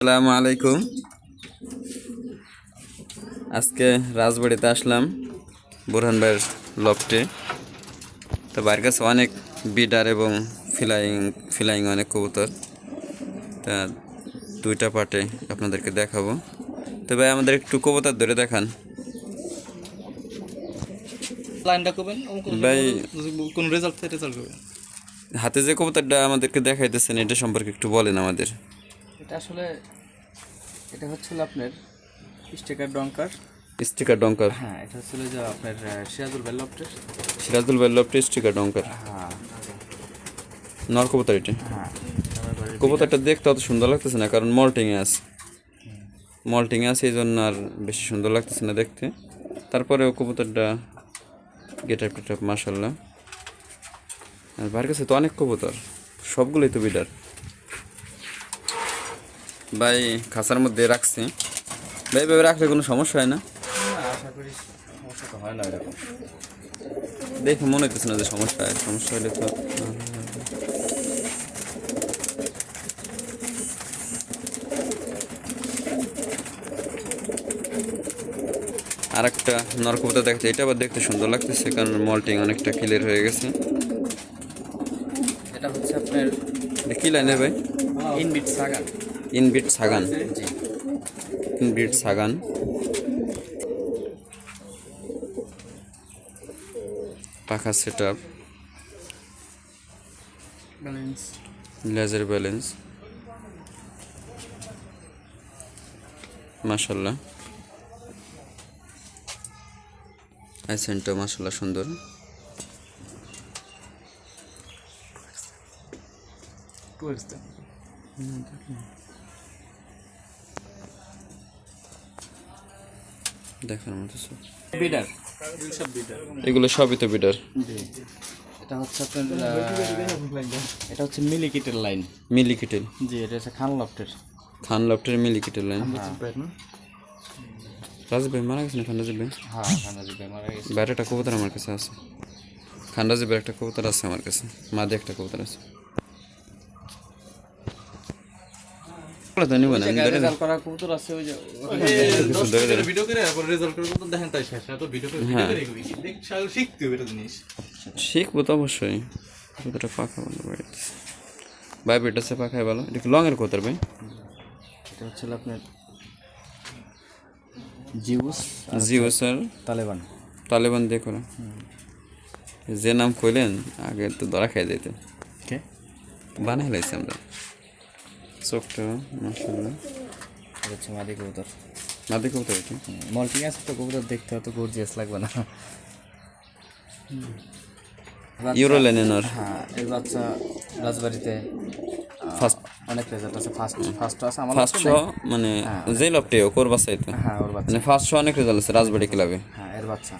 আসসালামু আলাইকুম। আজকে রাজবাড়িতে আসলাম বুরহান ভাইয়ের লফটে। তো ভাইয়ের কাছে অনেক বিডার এবং ফ্লাইং ফ্লাইং অনেক কবুতর, তা দুইটা পার্টে আপনাদেরকে দেখাবো। তো ভাই আমাদের একটু কবুতর ধরে দেখান লাইনটা করবেন ভাই। কোন রেজাল্ট করবেন। হাতে যে কবুতরটা আমাদেরকে দেখাইতেছেন এটা সম্পর্কে একটু বলেন আমাদের। এটা আসলে এটা হচ্ছিল আপনার স্টিকার ডঙ্কার। স্টিকার ডঙ্কার। হ্যাঁ, এটা হচ্ছিল যে আপনার সিরাজুল বেল্লপটের। সিরাজুল ভাইয়ের লফটে স্টিকার ডঙ্কার হ্যাঁ নর কবুতর এটা। হ্যাঁ, কবুতরটা দেখতে অত সুন্দর লাগতেছে না, কারণ মল্টিংয়ে আছে এই জন্য আর বেশি সুন্দর লাগতেছে না দেখতে। তারপরেও কবুতরটা গেটআপ টেটআপ মাশাল্লাহ। আর ভাইয়ের কাছে তো অনেক কবুতর, সবগুলোই তো বিডার। ভাই খাঁচার মধ্যে রাখছি, ভাই ভাবে রাখলে কোনো সমস্যা হয় না? আশা করি সমস্যা তো হয় না এরকম। দেখে মনে হইতেছে না যে সমস্যা হয়, সমস্যা হলে তো আর একটা নরকবুতর দেখতে, এটা আবার দেখতে সুন্দর লাগতেছে কারণ মল্টিং অনেকটা ক্লিয়ার হয়ে গেছে। এটা হচ্ছে আপনার এটা কি লাইনের ভাই? ইনবিট সাগান। ইনবিট সাগান। জি, ইনবিট সাগান। পাখা set up, balance. Ledger balance মাশাল্লাহ। আইসেন্টটা মাশাল্লাহ সুন্দর। দেখার মতো সব বিডার। এগুলো সবই তো বিডার। জি, এটা হচ্ছে আপনার এটা হচ্ছে মিলিকিটের লাইন। মিলিকিটেল। জি, এটা হচ্ছে খান লফটের। খান লফটের মিলিকিটেল লাইন। রাজীব ভাই মারা গেছে না? খান রাজীব ভাই? হ্যাঁ, খানাজি ভাই মারা গেছে। বাইরে একটা কবুতর আমার কাছে আছে, খান রাজীবের একটা কবুতর আছে আমার কাছে, মাঝে একটা কবুতর আছে। তো নিব না, আমি ধরে রেজাল্ট করা কবুতর আছে ওই যে ভিডিও করে তারপর রেজাল্ট করে তো দেখেন তাই শেষ তো ভিডিও করে দেখ শিখতে হবে এটা জিনিস। শিখবো তো অবশ্যই। কবুতরটা পাখা ভালো বাড়িতে ভাই, বেটাছে পাখায় ভালো। এটা কি লংয়ের কবুতর ভাই? এটা হচ্ছে আপনার জিউস জিও স্যার তালেবান। তালেবান দিয়ে করা। যে নাম কইলেন আগে তো ধরা খাই যেত, কে বানাই লাইছি আমরা। চোখটা মাশাআল্লাহ। এটা হচ্ছে মাদি কবুতর। মাদি কবুতর এটা। মল্টিং আছে তো কবুতর দেখতে হয়তো গর্জিয়াস লাগবে না। ইউরো লেনেনর হ্যাঁ, এই বাচ্চা রাজবাড়িতে ফার্স্ট অনেক রেজাল্ট আছে। ফার্স্ট আছে আমার ফার্স্ট কাছে শো, নাই। মানে হ্যাঁ। যে লপটে ও করবা চাইতো, হ্যাঁ, ওর বাচ্চা। মানে ফার্স্ট শো অনেক রেজাল্ট আছে রাজবাড়ি ক্লাবে। হ্যাঁ, এর বাচ্চা।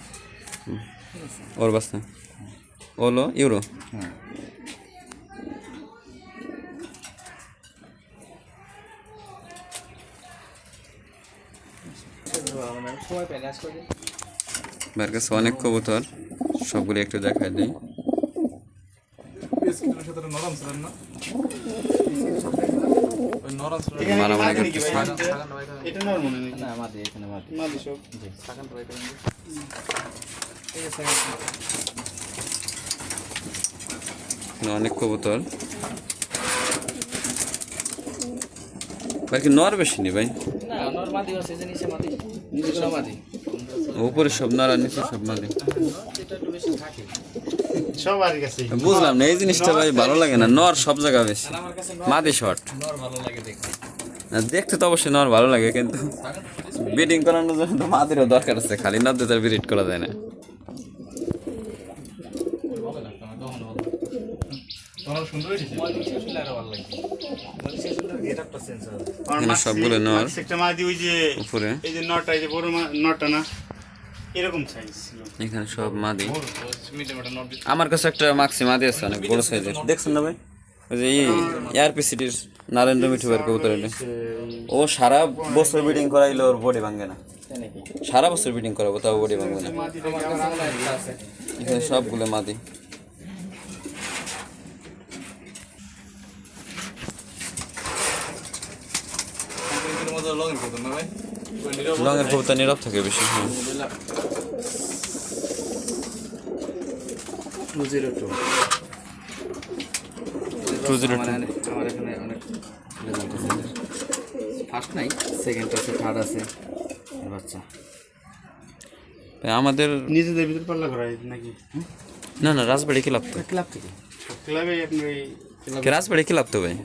ওর বাচ্চা হলো ইউরো। হুম, সময় পাই না আজকে। ভাইয়ের কাছে অনেক কবুতর, সবগুলি একটু দেখাই দিই। নরম ছিলেন না ওই নরম ছিল মারামারি করতেছে। এটা নরম মনে নেই না, মাদি এখানে মাদি। মাদি সব জি, সাকান ট্রাই করেন ঠিক আছে। এখানে অনেক কবুতর। ভাই কি নর বেশি নি ভাই? না, নর মাদি আছে যে নিচে মাদি। নিচে কোনো মাদি। উপরে সব নর আর নিচে সব মাদি। এটা একটু বেশি থাকে। সবার কাছে বুঝলাম না এই জিনিসটা ভাই, ভালো লাগে না। নর সব জায়গা বেশি, আমার কাছে মাদি শর্ট। নর ভালো লাগে দেখতে। দেখতে তো অবশ্যই নর ভালো লাগে, কিন্তু ব্রিডিং করানোর জন্য তো মাদিরও দরকার আছে, খালি নর দিয়ে তার ব্রিড করা যায় না। তোমার সুন্দর হয়েছে মল্টিং শেষ হলে আরো ভালো লাগে। মল্টিং শেষ হলে গেটআপটা চেঞ্জ হবে। এখানে সবগুলো নর একটা মাদি ওই যে উপরে, এই যে নটটা এই যে বড় নটটা না এরকম সাইজ ছিল এখানে সব মাদি। মিডিয়ামটা নট আমার কাছে একটা মাক্সি মাদি আছে অনেক বড় সাইজের, দেখছেন না ভাই? ওই যে এআরপি সিটির নারেন্দ্র মিঠুবার কবুতর এটা। ও সারা বছর ব্রিডিং করাইলে ওর বডি ভাঙে না, সারা বছর ব্রিডিং করাবো তাও বডি ভাঙবে না। আমার কাছে মনে হয় একটা আছে। এখানে সবগুলো মাদি। লং এর কবুতর না ভাই ওই নীরব লংয়ের কবুতর নীরব থাকে বেশি। হ্যাঁ 202 202 আমার এখানে অনেক রেজাল্ট আছে ফার্স্ট নাই সেকেন্ড আছে থার্ড আছে এর বাচ্চা আমাদের নিজেদের ভিতর পাল্লা করা হয় নাকি না না রাজবাড়ি ক্লাব তো, ক্লাব থেকে ক্লাবে আপনি ওই রাজবাড়ি ক্লাব তো ভাই।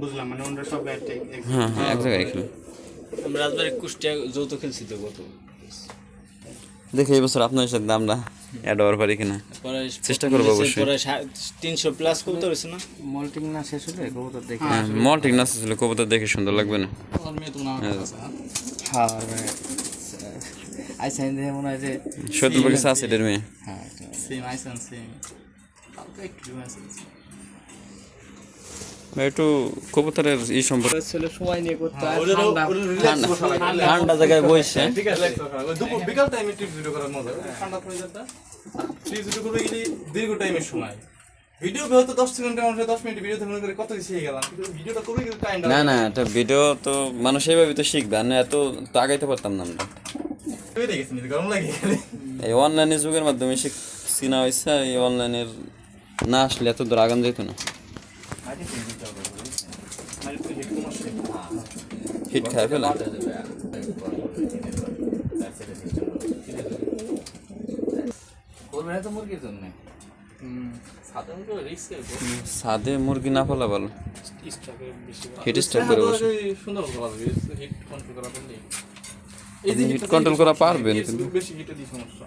বুঝলাম মানে ওনারা সব হ্যাঁ হ্যাঁ এক জায়গায় খেলে। আমরা রাজবাড়ি কুষ্টিয়া যৌথ খেলছি তো কত দেখি এই বছর আপনার সাথে আমরা অ্যাড হওয়ার পারি কিনা, চেষ্টা করবো অবশ্যই। 300 প্লাস কত হয়েছে না মল্টিং না শেষ হলে কবুতর দেখে হ্যাঁ মল ঠিক না ছিল, কবুতর দেখে সুন্দর লাগবে না। আমার মেয়ে তো নাম আছে হ্যাঁ মানে আই সাইন দেখে মনে হয় যে সত্যি কাছে আছে এদের মেয়ে। হ্যাঁ সেম আইসন সেম হালকা একটু ডিফারেন্স আছে একটু কবুতরের এই সম্পর্কে ছেলে সময় নিয়ে করতে হয় ওদেরও ঠান্ডা ঠান্ডা জায়গায় বসে ঠিক আছে দুপুর বিকাল টাইমে টিপস ভিডিও করার মজা ঠান্ডা পড়ে যেটা টিপস ভিডিও করবে গেলে দীর্ঘ টাইমের সময় ভিডিও হয়তো 10 সেকেন্ড আমরা 10 মিনিট ভিডিও মনে করে কত শিখে গেলাম কিন্তু ভিডিওটা করবে কিন্তু টাইম না না এটা ভিডিও তো মানুষ এইভাবে তো শিখবে, আর না এত তো আগাইতে পারতাম না আমরা। হয়ে গেছে নি গরম লাগে গেলে এই অনলাইনের যুগের মাধ্যমে শিখছি না হয়েছে, এই অনলাইনের না আসলে এত দূর আগান যেত না, হিট খায় ফেলে। করবে না তো মুরগির জন্য সাধারণত রিস্ক সাদে মুরগি না ফেলা ভালো, হিট স্টার্ট করে বসে। সুন্দর করা যাবে হিট কন্ট্রোল করা পারলে হিট কন্ট্রোল করা পারবেন কিন্তু বেশি হিটে দি সমস্যা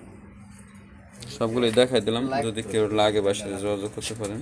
সবগুলোই দেখাই দিলাম, যদি কেউ লাগে বাসায় যোগাযোগ করতে পারেন।